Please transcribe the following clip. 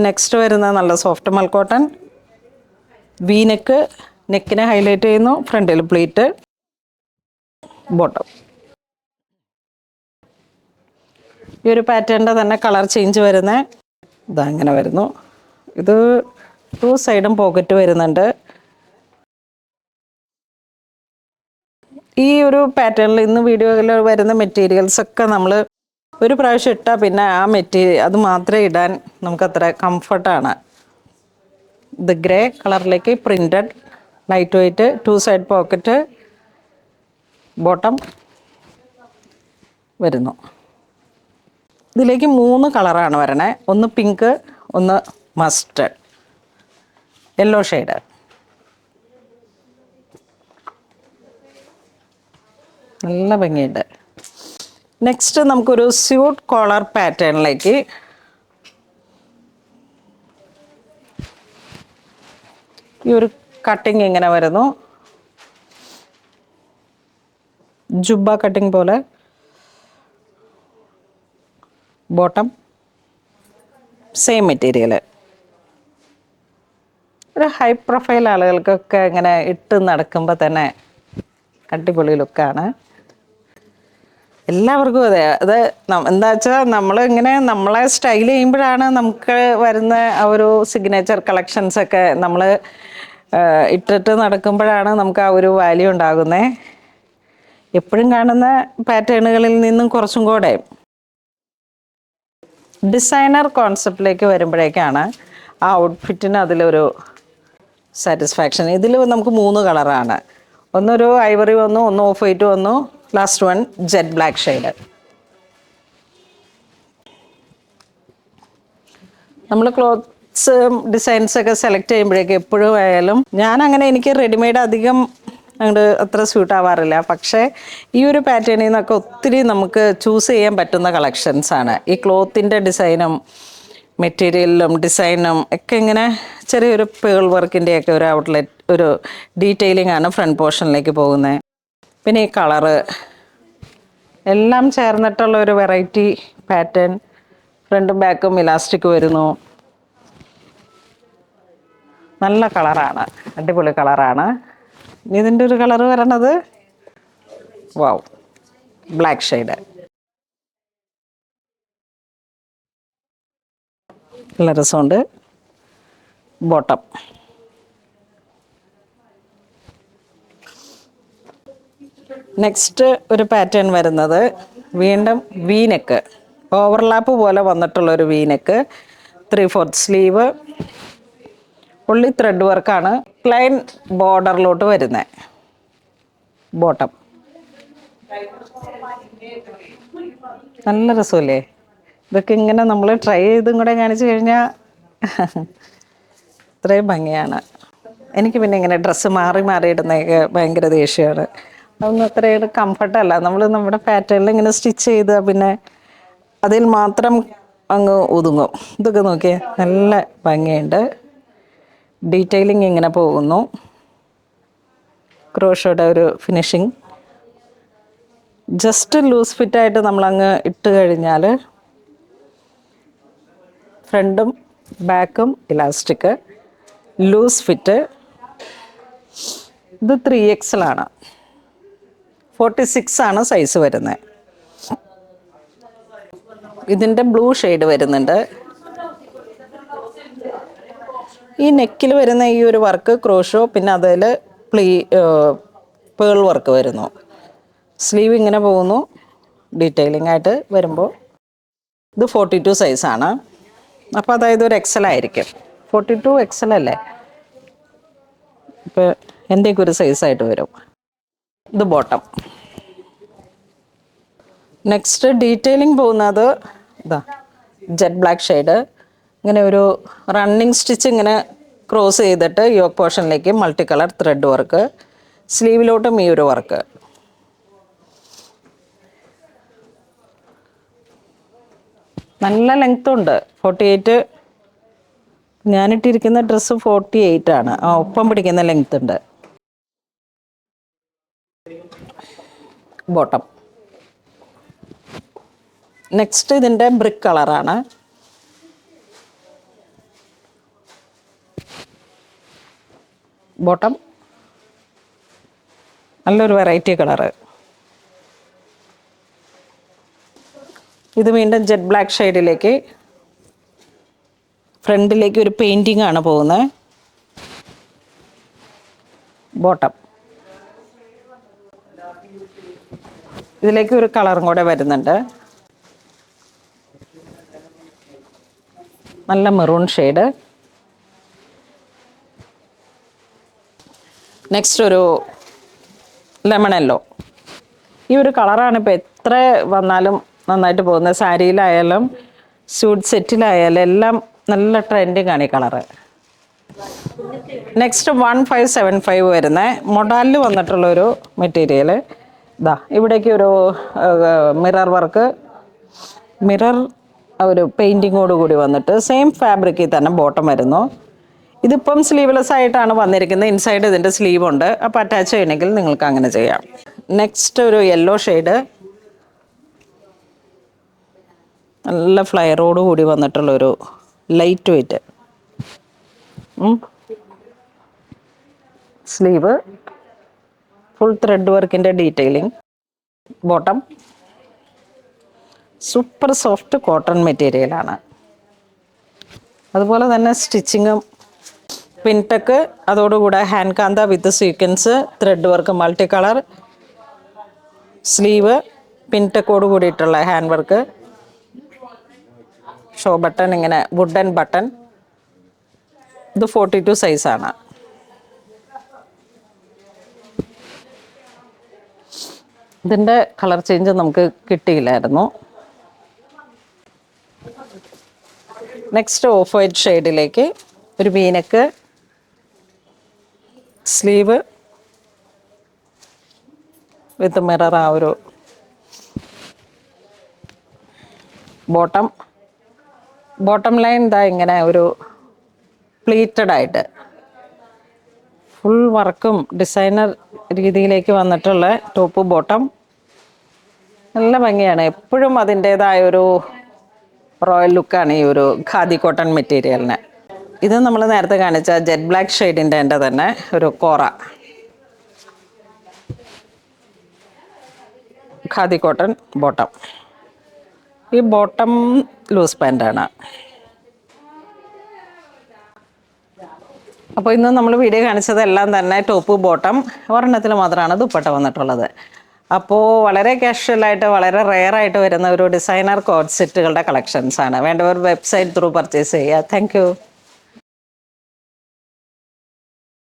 Next വരുന്ന നല്ല soft മൽക്കോട്ടൺ, V neck, നെക്കിനെ highlight ചെയ്യുന്നു, ഫ്രണ്ടിൽ പ്ലീറ്റ്, ബോട്ടം. ഈ ഒരു പാറ്റേണിൻ്റെ തന്നെ കളർ ചേഞ്ച് വരുന്ന ഇതാ ഇങ്ങനെ വരുന്നു. ഇത് 2 സൈഡും പോക്കറ്റ് വരുന്നുണ്ട്. ഈ ഒരു പാറ്റേണിൽ ഇന്ന് വീഡിയോയിൽ വരുന്ന മെറ്റീരിയൽസ് ഒക്കെ നമ്മൾ ഒരു പ്രാവശ്യം ഇട്ടാൽ പിന്നെ ആ മെറ്റീരിയൽ അത് മാത്രമേ ഇടാൻ നമുക്കത്ര കംഫർട്ടാണ്. ഇത് ഗ്രേ കളറിലേക്ക് printed, light weight, 2 side pocket, bottom വരുന്നു. ഇതിലേക്ക് 3 കളറാണ് വരണേ. ഒന്ന് പിങ്ക്, ഒന്ന് മസ്റ്റർഡ്, യെല്ലോ ഷെയ്ഡ്. നല്ല ഭംഗിയുണ്ട്. നെക്സ്റ്റ് നമുക്കൊരു സ്യൂട്ട് കോളർ പാറ്റേണിലേക്ക് ഈ ഒരു കട്ടിങ് ഇങ്ങനെ വരുന്നു. ജുബ്ബ കട്ടിങ് പോലെ, ബോട്ടം സെയിം മെറ്റീരിയൽ. ഒരു ഹൈ പ്രൊഫൈൽ ആളുകൾക്കൊക്കെ ഇങ്ങനെ ഇട്ട് നടക്കുമ്പോൾ തന്നെ അടിപൊളി ലുക്കാണ്. എല്ലാവർക്കും അതെ. അത് എന്താ വെച്ചാൽ നമ്മളിങ്ങനെ നമ്മളെ സ്റ്റൈൽ ചെയ്യുമ്പോഴാണ് നമുക്ക് വരുന്ന ആ ഒരു സിഗ്നേച്ചർ കളക്ഷൻസൊക്കെ നമ്മൾ ഇട്ടിട്ട് നടക്കുമ്പോഴാണ് നമുക്ക് ആ ഒരു വാല്യൂ ഉണ്ടാകുന്നത്. എപ്പോഴും കാണുന്ന പാറ്റേണുകളിൽ നിന്നും കുറച്ചും കൂടെ ഡിസൈനർ കോൺസെപ്റ്റിലേക്ക് വരുമ്പോഴേക്കാണ് ആ ഔട്ട്ഫിറ്റിന് അതിലൊരു സാറ്റിസ്ഫാക്ഷൻ. ഇതിൽ നമുക്ക് 3 കളറാണ്. ഒന്നൊരു ഐവറി വന്നു, ഒന്ന് ഓഫ് വൈറ്റ് വന്നു, last one jet black shade. നമ്മൾ ക്ലോത്ത്സ് ഡിസൈൻസൊക്കെ സെലക്ട് ചെയ്യുമ്പോഴേക്കും എപ്പോഴും ആയാലും ഞാനങ്ങനെ എനിക്ക് റെഡിമെയ്ഡ് അധികം അങ്ങോട്ട് അത്ര സ്യൂട്ട് ആവാറില്ല. പക്ഷേ ഈ ഒരു പാറ്റേണിൽ നിന്നൊക്കെ ഒത്തിരി നമുക്ക് ചൂസ് ചെയ്യാൻ പറ്റുന്ന കളക്ഷൻസാണ്. ഈ ക്ലോത്തിൻ്റെ ഡിസൈനും മെറ്റീരിയലിലും ഡിസൈനും ഒക്കെ ഇങ്ങനെ ചെറിയൊരു പേൾ വർക്കിൻ്റെയൊക്കെ ഒരു ഔട്ട്ലെറ്റ്, ഒരു ഡീറ്റെയിലിംഗ് ആണ് ഫ്രണ്ട് പോർഷനിലേക്ക് പോകുന്നത്. പിന്നെ ഈ കളറ് എല്ലാം ചേർന്നിട്ടുള്ള ഒരു വെറൈറ്റി പാറ്റേൺ. ഫ്രണ്ടും ബാക്കും ഇലാസ്റ്റിക് വരുന്നു. നല്ല കളറാണ്, അടിപൊളി കളറാണ്. ഇതിൻ്റെ ഒരു കളറ് വരണത് വാവ്, ബ്ലാക്ക് ഷെയ്ഡ്. നല്ല രസമുണ്ട്. ബോട്ടം നെക്സ്റ്റ് ഒരു പാറ്റേൺ വരുന്നത് വീണ്ടും വി നെക്ക്, ഓവർലാപ്പ് പോലെ വന്നിട്ടുള്ളൊരു വി നെക്ക്, 3/4 സ്ലീവ്, ഉള്ളി ത്രെഡ് വർക്കാണ്, പ്ലെയിൻ ബോർഡറിലോട്ട് വരുന്നത്, ബോട്ടം. നല്ല രസമല്ലേ? ഇതൊക്കെ ഇങ്ങനെ നമ്മൾ ട്രൈ ചെയ്തും കൂടെ കാണിച്ചു കഴിഞ്ഞാൽ ഇത്രയും ഭംഗിയാണ്. എനിക്ക് പിന്നെ ഇങ്ങനെ ഡ്രസ്സ് മാറി മാറി ഇടുന്നതൊക്കെ ഭയങ്കര ദേഷ്യമാണ്. അതൊന്നും അത്രയും കംഫർട്ടല്ല. നമ്മൾ നമ്മുടെ പാറ്റേണിൽ ഇങ്ങനെ സ്റ്റിച്ച് ചെയ്താൽ പിന്നെ അതിൽ മാത്രം അങ്ങ് ഒതുങ്ങും. ഇതൊക്കെ നോക്കിയേ, നല്ല ഭംഗിയുണ്ട്. ഡീറ്റെയിലിംഗ് ഇങ്ങനെ പോകുന്നു, ക്രോഷോയുടെ ഒരു ഫിനിഷിങ്. ജസ്റ്റ് ലൂസ് ഫിറ്റായിട്ട് നമ്മളങ്ങ് ഇട്ട് കഴിഞ്ഞാൽ ഫ്രണ്ടും ബാക്കും ഇലാസ്റ്റിക്, ലൂസ് ഫിറ്റ്. ഇത് 3XL ആണ്, 46 ആണ് സൈസ് വരുന്നത്. ഇതിൻ്റെ ബ്ലൂ ഷെയ്ഡ് വരുന്നുണ്ട്. ഈ നെക്കിൽ വരുന്ന ഈ ഒരു വർക്ക് ക്രോഷോ, പിന്നെ അതിൽ പേൾ വർക്ക് വരുന്നു. സ്ലീവ് ഇങ്ങനെ പോകുന്നു ഡീറ്റെയിലിംഗ് ആയിട്ട് വരുമ്പോൾ. ഇത് 42 സൈസാണ്. അപ്പോൾ അതായത് ഒരു XL ആയിരിക്കും. 42 XL അല്ലേ? ഇപ്പോൾ എൻ്റെയൊക്കെ ഒരു സൈസായിട്ട് വരും. ഇത് ബോട്ടം. നെക്സ്റ്റ് ഡീറ്റെയിലിംഗ് പോകുന്നത് ഇതാ ജെറ്റ് ബ്ലാക്ക് ഷെയ്ഡ്. ഇങ്ങനെ ഒരു റണ്ണിങ് സ്റ്റിച്ച് ഇങ്ങനെ ക്രോസ് ചെയ്തിട്ട് യോക്ക് പോർഷനിലേക്ക് മൾട്ടി കളർ ത്രെഡ് വർക്ക്, സ്ലീവിലോട്ടും ഈ ഒരു വർക്ക്. നല്ല ലെങ്ത്തും ഉണ്ട്. 48. ഞാനിട്ടിരിക്കുന്ന ഡ്രസ്സ് 48 ആണ്. ഒപ്പം പിടിക്കുന്ന ലെങ്ത് ഉണ്ട്. ബോട്ടം. നെക്സ്റ്റ് ഇതിൻ്റെ ബ്രിക്ക് കളറാണ്. ബോട്ടം നല്ലൊരു വെറൈറ്റി കളറ്. ഇത് വീണ്ടും ജെറ്റ് ബ്ലാക്ക് ഷെയ്ഡിലേക്ക് ഫ്രണ്ടിലേക്ക് ഒരു പെയിൻറ്റിംഗ് ആണ് പോകുന്നത്. ബോട്ടം ഇതിലേക്ക് ഒരു കളറും കൂടെ വരുന്നുണ്ട്, നല്ല മെറൂൺ ഷെയ്ഡ്. നെക്സ്റ്റ് ഒരു ലെമൺ യെല്ലോ. ഈ ഒരു കളറാണ് ഇപ്പോൾ എത്ര വന്നാലും നന്നായിട്ട് പോകുന്നത്. സാരിയിലായാലും സ്യൂട്ട് സെറ്റിലായാലും എല്ലാം നല്ല ട്രെൻഡിങ് ആണ് ഈ കളറ്. നെക്സ്റ്റ് 1575 വരുന്ന മൊഡാലിൽ വന്നിട്ടുള്ളൊരു മെറ്റീരിയൽ. ഇതാ ഇവിടേക്ക് ഒരു മിറർ വർക്ക്, മിറർ ഒരു പെയിൻറ്റിങ്ങോട് കൂടി വന്നിട്ട് സെയിം ഫാബ്രിക്കിൽ തന്നെ ബോട്ടം വരുന്നു. ഇതിപ്പം സ്ലീവ്ലെസ് ആയിട്ടാണ് വന്നിരിക്കുന്നത്. ഇൻസൈഡ് ഇതിൻ്റെ സ്ലീവ് ഉണ്ട്. അപ്പോൾ അറ്റാച്ച് ചെയ്യണമെങ്കിൽ നിങ്ങൾക്ക് അങ്ങനെ ചെയ്യാം. നെക്സ്റ്റ് ഒരു യെല്ലോ ഷെയ്ഡ്, നല്ല ഫ്ലയറോട് കൂടി വന്നിട്ടുള്ളൊരു light weight. Sleeve full thread വർക്കിൻ്റെ detailing. Bottom super soft cotton മെറ്റീരിയലാണ്. അതുപോലെ തന്നെ സ്റ്റിച്ചിങ്ങും പിൻടെക്ക്, അതോടുകൂടെ hand kantha with sequins, thread work, multi colour sleeve, പിൻടെക്കോട് കൂടിയിട്ടുള്ള ഹാൻഡ് വർക്ക്, ഷോ ബട്ടൺ, ഇങ്ങനെ വുഡൻ ബട്ടൺ. ഇത് 42 സൈസാണ്. ഇതിൻ്റെ കളർ ചേഞ്ച് നമുക്ക് കിട്ടിയില്ലായിരുന്നു. നെക്സ്റ്റ് ഓഫ് വൈറ്റ് ഷെയ്ഡിലേക്ക് ഒരു വീനക്ക്, സ്ലീവ് വിത്ത് മിറർ, ആ ഒരു ബോട്ടം ലൈൻ ഇതാ ഇങ്ങനെ ഒരു പ്ലീറ്റഡ് ആയിട്ട് ഫുൾ വർക്കും ഡിസൈനർ രീതിയിലേക്ക് വന്നിട്ടുള്ള ടോപ്പ് ബോട്ടം. നല്ല ഭംഗിയാണ്. എപ്പോഴും അതിൻ്റേതായൊരു റോയൽ ലുക്കാണ് ഈ ഒരു ഖാദി കോട്ടൺ മെറ്റീരിയലിന്. ഇത് നമ്മൾ നേരത്തെ കാണിച്ച ജെറ്റ് ബ്ലാക്ക് ഷെയ്ഡിൻ്റെ എൻ്റെ തന്നെ ഒരു കോറ ഖാദി കോട്ടൺ ബോട്ടം. ഈ ബോട്ടം ലൂസ് പാൻ്റാണ്. അപ്പോൾ ഇന്ന് നമ്മൾ വീഡിയോ കാണിച്ചതെല്ലാം തന്നെ ടോപ്പ് ബോട്ടം, ഒരെണ്ണത്തിൽ മാത്രമാണ് ദുപ്പട്ട വന്നിട്ടുള്ളത്. അപ്പോൾ വളരെ കാഷ്വലായിട്ട് വളരെ റെയറായിട്ട് വരുന്ന ഒരു ഡിസൈനർ കോഡ് സെറ്റുകളുടെ കളക്ഷൻസാണ്. വേണ്ടവർ വെബ്സൈറ്റ് ത്രൂ പർച്ചേസ് ചെയ്യുക. താങ്ക്